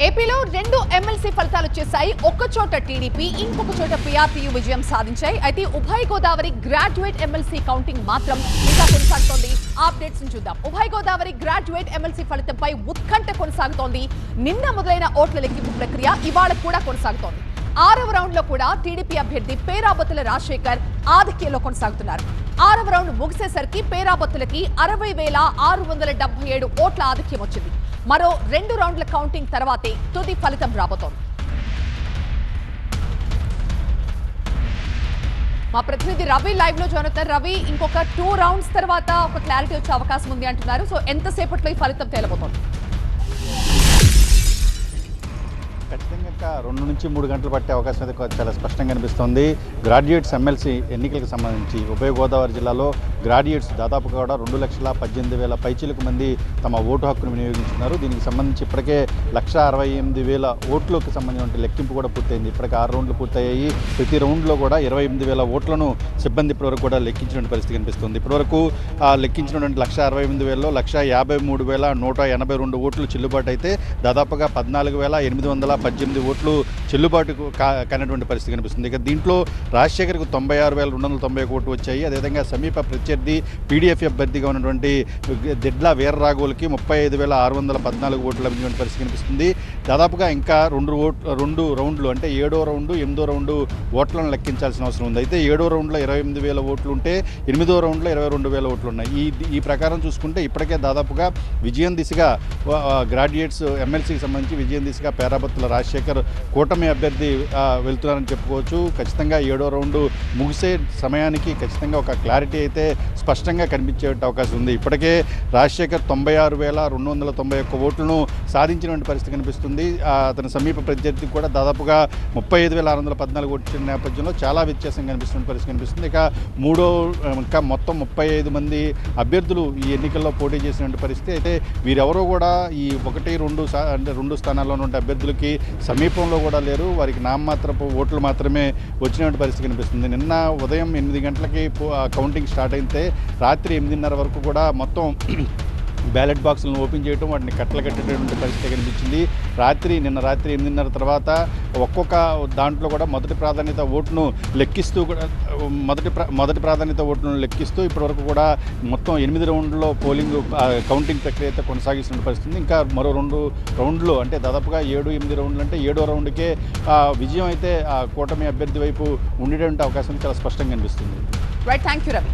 ఏపీలో రెండు ఎమ్మెల్సీ ఫలితాలు వచ్చేసాయి. ఒక్క చోట టీడీపీ, ఇంకొక చోట పీఆర్పీయూ విజయం సాధించాయి. అయితే ఉభయ గోదావరి గ్రాడ్యుయేట్ ఎమ్మెల్సీ కౌంటింగ్ మాత్రం ఇంకా కొనసాగుతోంది. అప్డేట్స్ చూద్దాం. ఉభయ గోదావరి గ్రాడ్యుయేట్ ఎమ్మెల్సీ ఫలితంపై ఉత్కంఠ కొనసాగుతోంది. నిన్న మొదలైన ఓట్ల లెక్కింపు ప్రక్రియ ఇవాళ కూడా కొనసాగుతోంది. 6వ రౌండ్ లో కూడా టీడీపీ అభ్యర్థి పేరాబత్తుల రాజశేఖర్ ఆధిక్యంలో కొనసాగుతున్నారు. 6వ రౌండ్ ముగిసేసరికి పేరాబత్తులకి 60,677 ఓట్ల ఆధిక్యం వచ్చింది. మరో 2 రౌండ్ల కౌంటింగ్ తర్వాతే తుది ఫలితం రాబోతోంది. మా ప్రతినిధి రవి లైవ్ లో జాయిన్ అవుతారు. రవి, ఇంకొక 2 రౌండ్స్ తర్వాత ఒక క్లారిటీ వచ్చే అవకాశం ఉంది అంటున్నారు. సో ఎంతసేపట్లో ఈ ఫలితం తేలబోతోంది? ఖచ్చితంగా 2 నుంచి 3 గంటలు పట్టే అవకాశం అయితే చాలా స్పష్టంగా కనిపిస్తోంది. గ్రాడ్యుయేట్స్ ఎమ్మెల్సీ ఎన్నికలకు సంబంధించి ఉభయ గోదావరి జిల్లాలో గ్రాడ్యుయేట్స్ దాదాపుగా కూడా 2,18,000 పైచీలకు మంది తమ ఓటు హక్కును వినియోగించుకున్నారు. దీనికి సంబంధించి ఇప్పటికే 168,000 ఓట్లకు సంబంధించిన లెక్కింపు కూడా పూర్తయింది. ఇప్పటికే 6 రౌండ్లు పూర్తయ్యాయి. ప్రతి రౌండ్లో కూడా 28,000 ఓట్లను సిబ్బంది ఇప్పటివరకు కూడా లెక్కించిన పరిస్థితి కనిపిస్తుంది. ఇప్పటివరకు లెక్కించినటువంటి 168,000లో 153,182 ఓట్లు చెల్లుబాటు అయితే దాదాపుగా 14,818 ఓట్లు చెల్లుబాటు కానటువంటి పరిస్థితి కనిపిస్తుంది. ఇక దీంట్లో రాజశేఖర్కు 96,291 ఓట్లు వచ్చాయి. అదేవిధంగా సమీప ప్రత్యర్థి పీడీఎఫ్ అభ్యర్థిగా ఉన్నటువంటి దిడ్ల వీర్రాఘవులకి 35,614 ఓట్లు లభించిన పరిస్థితి కనిపిస్తుంది. దాదాపుగా ఇంకా 2 రౌండ్లు అంటే 7వ రౌండ్ 8వ రౌండ్ ఓట్లను లెక్కించాల్సిన అవసరం ఉంది. అయితే 7వ రౌండ్లో 28,000 ఓట్లు ఉంటే 8వ రౌండ్లో 22,000 ఓట్లు ఉన్నాయి. ఈ ప్రకారం చూసుకుంటే ఇప్పటికే దాదాపుగా విజయం దిశగా గ్రాడ్యుయేట్స్ ఎమ్మెల్సీకి సంబంధించి విజయం దిశగా పేరాబత్తుల రాజశేఖర్ కూటమి అభ్యర్థి వెళ్తున్నారని చెప్పుకోవచ్చు. ఖచ్చితంగా 7వ రౌండ్ ముగిసే సమయానికి ఖచ్చితంగా ఒక క్లారిటీ అయితే స్పష్టంగా కనిపించే అవకాశం ఉంది. ఇప్పటికే రాజశేఖర్ 96,291 ఓట్లను సాధించినటువంటి పరిస్థితి కనిపిస్తుంది. అతని సమీప ప్రత్యర్థి కూడా దాదాపుగా 35,614 ఓట్ల నేపథ్యంలో చాలా వ్యత్యాసం కనిపిస్తున్న పరిస్థితి కనిపిస్తుంది. ఇంకా మొత్తం 35 మంది అభ్యర్థులు ఈ ఎన్నికల్లో పోటీ చేసినటువంటి పరిస్థితి. అయితే వీరెవరో కూడా ఈ 1-2 స్థానాల్లో ఉన్న అభ్యర్థులకి సమీపంలో కూడా లేరు. వారికి నామమాత్రపు ఓట్లు మాత్రమే వచ్చినటువంటి పరిస్థితి కనిపిస్తుంది. నిన్న ఉదయం 8 గంటలకి కౌంటింగ్ స్టార్ట్ అయితే రాత్రి 8:30 వరకు కూడా మొత్తం బ్యాలెట్ బాక్సులను ఓపెన్ చేయడం, వాటిని కట్టేటటువంటి పరిస్థితి కనిపించింది. నిన్న రాత్రి 8:30 తర్వాత ఒక్కొక్క దాంట్లో కూడా మొదటి ప్రాధాన్యత ఓటును లెక్కిస్తూ ఇప్పటివరకు కూడా మొత్తం 8 రౌండ్లో కౌంటింగ్ ప్రక్రియ అయితే కొనసాగిస్తున్న పరిస్థితి. ఇంకా మరో 2 రౌండ్లు అంటే దాదాపుగా 7-8 రౌండ్లు అంటే 7వ రౌండ్కే విజయం అయితే కూటమి అభ్యర్థి వైపు ఉండేటువంటి అవకాశం చాలా స్పష్టంగా కనిపిస్తుంది. Right, thank you Ravi.